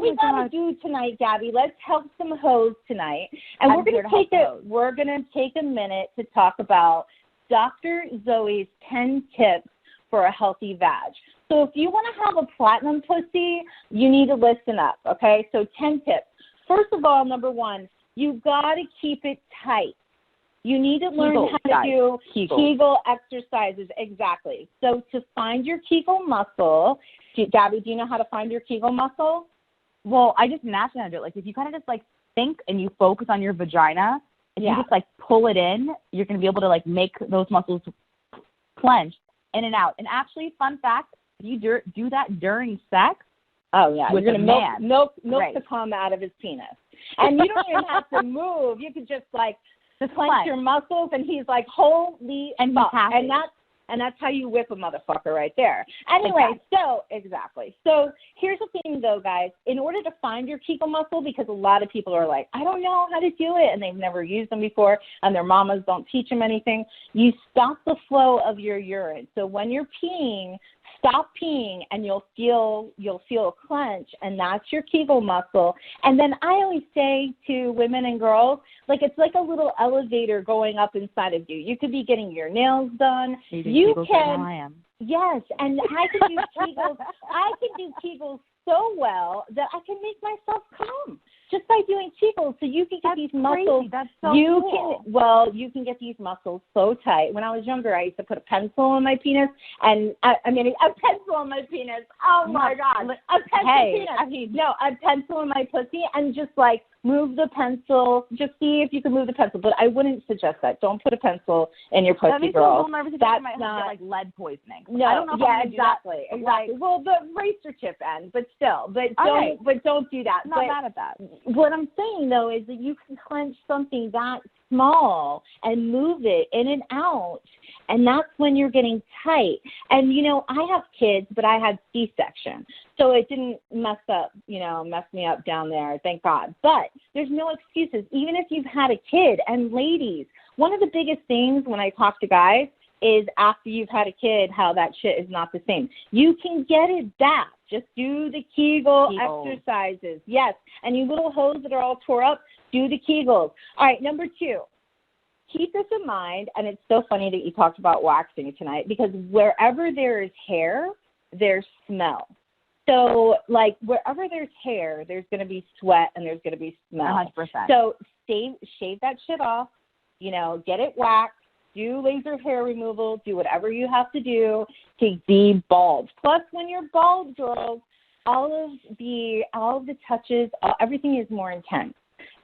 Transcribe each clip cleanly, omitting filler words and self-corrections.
we got to do tonight, Gabi? Let's help some hoes tonight. And we're going to take a minute to talk about Dr. Zoe's 10 tips for a healthy vag. So if you want to have a platinum pussy, you need to listen up, okay? So 10 tips. First of all, number one, you got to keep it tight. You need to learn how to do Kegel exercises. Exactly. So to find your Kegel muscle, Gabi, do you know how to find your Kegel muscle? Well, I just naturally do it. Like, if you kind of just, like, think and you focus on your vagina, and you just, like, pull it in, you're going to be able to, like, make those muscles clench in and out. And actually, fun fact, if you do that during sex, you're going to milk the cum out of his penis. And you don't even have to move. You could just, like, clench your muscles, and he's like, holy fuck. And that's how you whip a motherfucker right there. Anyway, So here's the thing, though, guys. In order to find your Kegel muscle, because a lot of people are like, I don't know how to do it, and they've never used them before, and their mamas don't teach them anything, you stop the flow of your urine. So when you're peeing, stop peeing, and you'll feel a clench, and that's your Kegel muscle. And then I always say to women and girls, like, it's like a little elevator going up inside of you. You could be getting your nails done. You can. Yes, and I can do Kegels. I can do Kegels so well that I can make myself come just by doing Kegels. So you can get these muscles. That's so cool. You can get these muscles so tight. When I was younger, I used to put a pencil on my penis, and a pencil on my penis. Oh my God, a pencil in my pussy, and just like move the pencil. Just see if you can move the pencil, but I wouldn't suggest that. Don't put a pencil in your pussy, girl. That makes me a little nervous. That's not like lead poisoning. No, I don't know. Exactly. Well, the razor tip end, but still, don't do that. I'm not mad at that. What I'm saying though is that you can clench something that small and move it in and out, and that's when you're getting tight. And I have kids, but I had C-section, so it didn't mess me up down there, thank God. But there's no excuses, even if you've had a kid. And ladies, one of the biggest things when I talk to guys is after you've had a kid, how that shit is not the same. You can get it back. Just do the Kegel exercises. Yes. And you little hoes that are all tore up, do the Kegels. All right, number 2. Keep this in mind, and it's so funny that you talked about waxing tonight, because wherever there is hair, there's smell. So, like, wherever there's hair, there's going to be sweat and there's going to be smell. 100%. So shave that shit off, get it waxed, do laser hair removal, do whatever you have to do to be bald. Plus, when you're bald, girls, all of the touches, everything is more intense.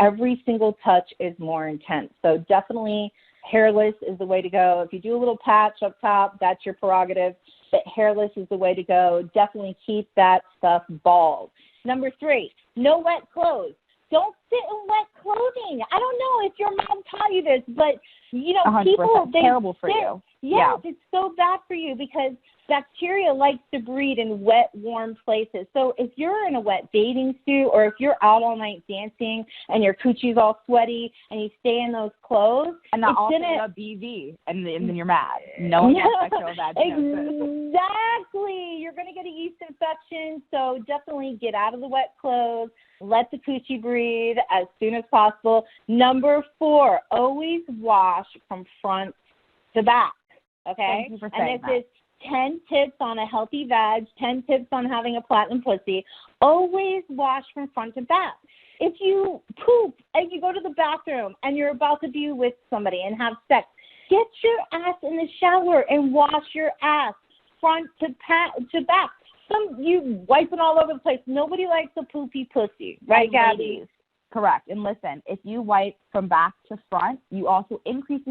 Every single touch is more intense. So definitely hairless is the way to go. If you do a little patch up top, that's your prerogative. But hairless is the way to go. Definitely keep that stuff bald. Number 3, no wet clothes. Don't sit in wet clothing. I don't know if your mom taught you this, but, 100%. People, terrible for you. Yes, it's so bad for you because bacteria likes to breed in wet, warm places. So if you're in a wet bathing suit, or if you're out all night dancing and your coochie's all sweaty and you stay in those clothes, and not also a BV, and then you're mad. No one has bacterial vaginosis. Exactly. You're going to get a yeast infection. So definitely get out of the wet clothes. Let the coochie breathe as soon as possible. Number 4, always wash from front to back. Okay? Thank you for saying and this is 10 tips on a healthy vag, 10 tips on having a platinum pussy. Always wash from front to back. If you poop and you go to the bathroom and you're about to be with somebody and have sex, get your ass in the shower and wash your ass front to back. You wiping all over the place. Nobody likes a poopy pussy, right, Gabi? Correct. And listen, if you wipe from back to front, you also increase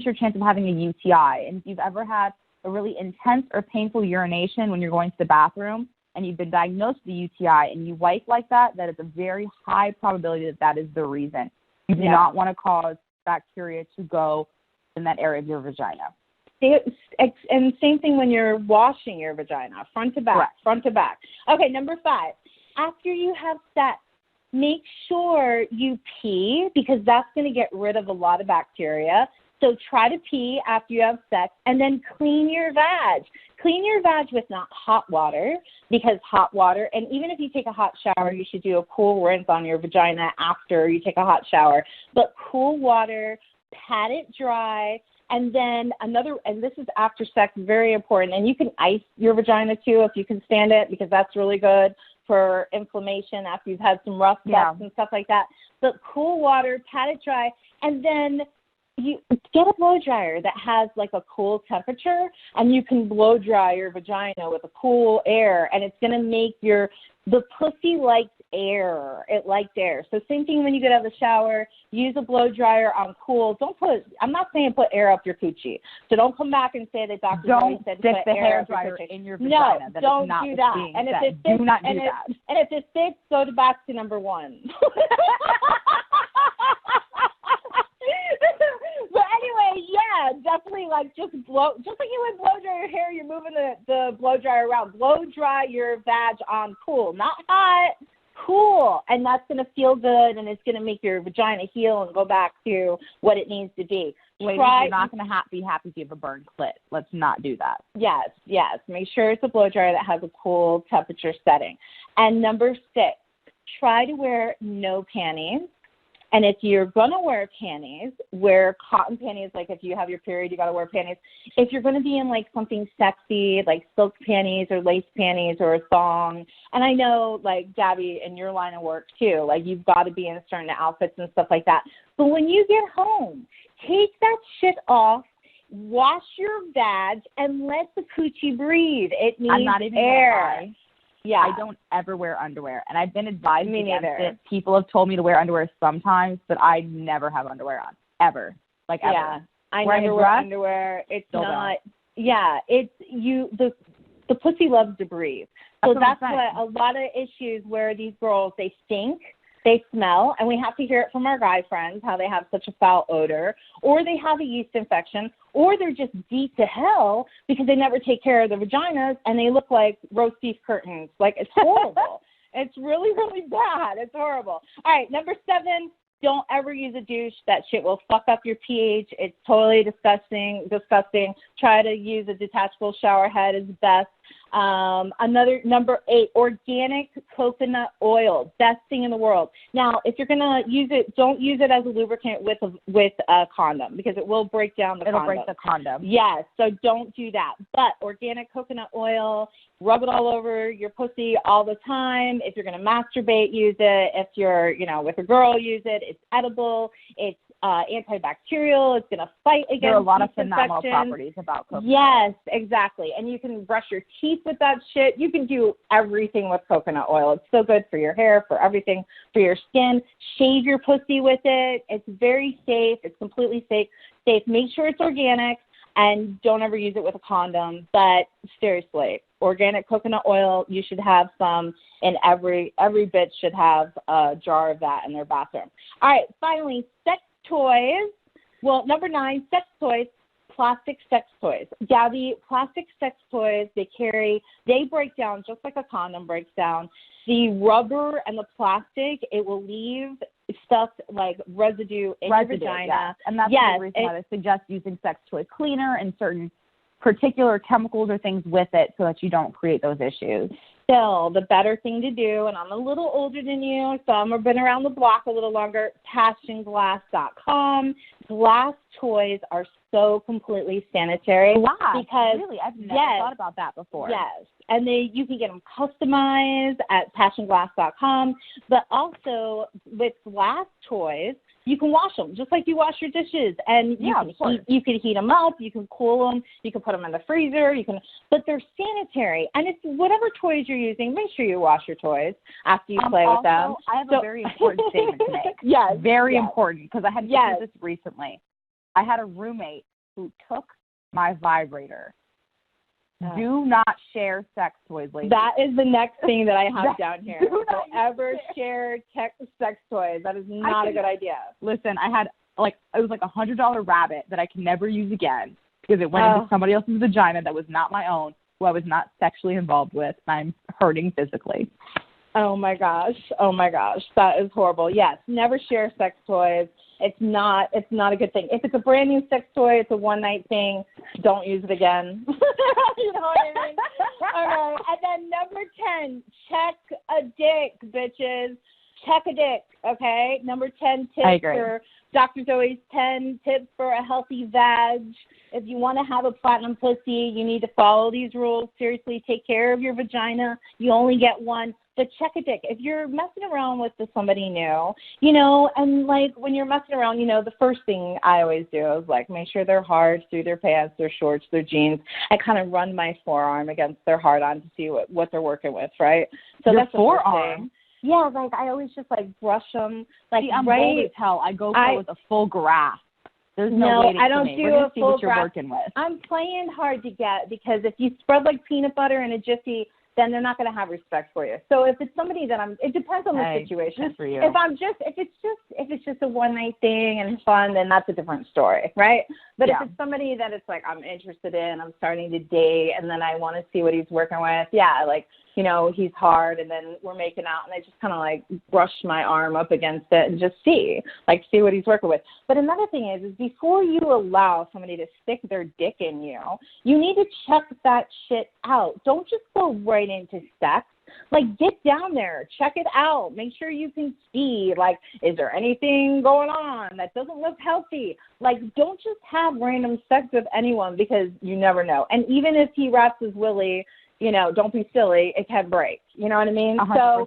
your chance of having a UTI. And if you've ever had a really intense or painful urination when you're going to the bathroom and you've been diagnosed with a UTI and you wipe like that, that is a very high probability that is the reason. You do not want to cause bacteria to go in that area of your vagina. And same thing when you're washing your vagina, front to back, Correct. Front to back. Okay, number 5, after you have sex, make sure you pee because that's going to get rid of a lot of bacteria. So try to pee after you have sex, and then clean your vag. Clean your vag with not hot water, because hot water, and even if you take a hot shower, you should do a cool rinse on your vagina after you take a hot shower. But cool water, pat it dry, and then and this is after sex, very important, and you can ice your vagina too if you can stand it, because that's really good for inflammation after you've had some rough sex and stuff like that. But cool water, pat it dry, and then you get a blow dryer that has like a cool temperature, and you can blow dry your vagina with a cool air, and it's going to make the pussy likes air. It likes air. So same thing when you get out of the shower, use a blow dryer on cool. I'm not saying put air up your coochie. So don't come back and say that Dr. Zoe said to put the hair dryer in your vagina. No, don't do that. And if it fits, do not do that. And if it fits, go back to number 1. But anyway, yeah, definitely just like you would blow dry your hair, you're moving the blow dryer around. Blow dry your vag on cool, not hot, cool. And that's going to feel good, and it's going to make your vagina heal and go back to what it needs to be. Ladies, you're not going to be happy if you have a burned clit. Let's not do that. Yes. Make sure it's a blow dryer that has a cool temperature setting. And number 6, try to wear no panties. And if you're going to wear panties, wear cotton panties. Like if you have your period, you got to wear panties. If you're going to be in like something sexy, like silk panties or lace panties or a thong, and I know like Gabi in your line of work too, like you've got to be in certain outfits and stuff like that. But when you get home, take that shit off, wash your vag, and let the coochie breathe. It needs I'm not even air. Yeah. I don't ever wear underwear, and I've been advised against it. People have told me to wear underwear sometimes, but I never have underwear on, ever. Like, ever. Yeah, I never wear underwear. It's not, the pussy loves to breathe. So that's what a lot of issues where these girls, they stink, they smell, and we have to hear it from our guy friends, how they have such a foul odor, or they have a yeast infection, or they're just beat to hell because they never take care of their vaginas, and they look like roast beef curtains. Like, it's horrible. It's really, really bad. It's horrible. All right, number 7, don't ever use a douche. That shit will fuck up your pH. It's totally disgusting. Try to use a detachable shower head is best. Another number 8, organic coconut oil, best thing in the world. Now, if you're gonna use it, don't use it as a lubricant with a condom, because it will break down the condom. It'll break the condom. Yes, so don't do that. But organic coconut oil, rub it all over your pussy all the time. If you're gonna masturbate, use it. If you're, with a girl, use it. It's edible. It's antibacterial. It's gonna fight against. There are a lot of phenomenal properties about coconut. Yes, exactly. And you can brush your teeth with that shit. You can do everything with coconut oil. It's so good for your hair, for everything, for your skin. Shave your pussy with it. It's very safe. It's completely safe. Make sure it's organic, and don't ever use it with a condom. But seriously, organic coconut oil, you should have some, and every bitch should have a jar of that in their bathroom. All right, finally, sex toys. Well, number 9, sex toys. Plastic sex toys. Gabi, plastic sex toys, they break down just like a condom breaks down. The rubber and the plastic, it will leave stuff like residue in your vagina. Yes. And that's the reason why they suggest using sex toy cleaner and certain particular chemicals or things with it so that you don't create those issues. Still, the better thing to do, and I'm a little older than you, so I've been around the block a little longer, passionGlass.com. Glass toys are so completely sanitary. Glass? Because, really? I've never thought about that before. Yes. And you can get them customized at passionGlass.com. But also, with glass toys, you can wash them just like you wash your dishes, and you can heat them up, you can cool them, you can put them in the freezer, but they're sanitary. And it's whatever toys you're using, make sure you wash your toys after you play with them. I have a very important statement to make. Yes, very important, because I had to do this recently. I had a roommate who took my vibrator. Do not share sex toys, ladies. That is the next thing that I have down here. Don't ever share sex toys. That is not a good idea. Listen, I had it was like $100 rabbit that I can never use again because it went into somebody else's vagina that was not my own, who I was not sexually involved with, and I'm hurting physically. Oh my gosh. That is horrible. Yes, never share sex toys. it's not a good thing. If it's a brand new sex toy, it's a one-night thing, don't use it again. You know what I mean? All right. And then number 10, check a dick, bitches. Check a dick, okay? Number 10 tips for Dr. Zoe's 10 tips for a healthy vag. If you want to have a platinum pussy, you need to follow these rules. Seriously, take care of your vagina. You only get one. But check a dick. If you're messing around with somebody new, you know, and, like, when you're messing around, you know, the first thing I always do is, like, make sure they're hard through their pants, their shorts, their jeans. I kind of run my forearm against their hard-on to see what they're working with, right? So your that's the forearm. First thing. Yeah, like, I always just, like, brush them. Like, I'm bold as hell. I go for with a full grasp. There's no waiting I don't for me. do We're gonna a see full what you're grasp. working with. I'm playing hard to get because if you spread like peanut butter in a jiffy, then they're not going to have respect for you. So if it's somebody that it depends on the situation. Good for you. If it's just a one night thing and it's fun, then that's a different story, right? But if it's somebody that it's like I'm interested in, I'm starting to date, and then I want to see what he's working with, like, you know, he's hard, and then we're making out, and I just kind of like brush my arm up against it and just see what he's working with. But another thing is before you allow somebody to stick their dick in you, you need to check that shit out. Don't just go right into sex. Like, get down there, check it out, make sure you can see, like, is there anything going on that doesn't look healthy? Like, don't just have random sex with anyone because you never know. And even if he wraps his willy, you know, don't be silly, it can break. You know what I mean? 100%.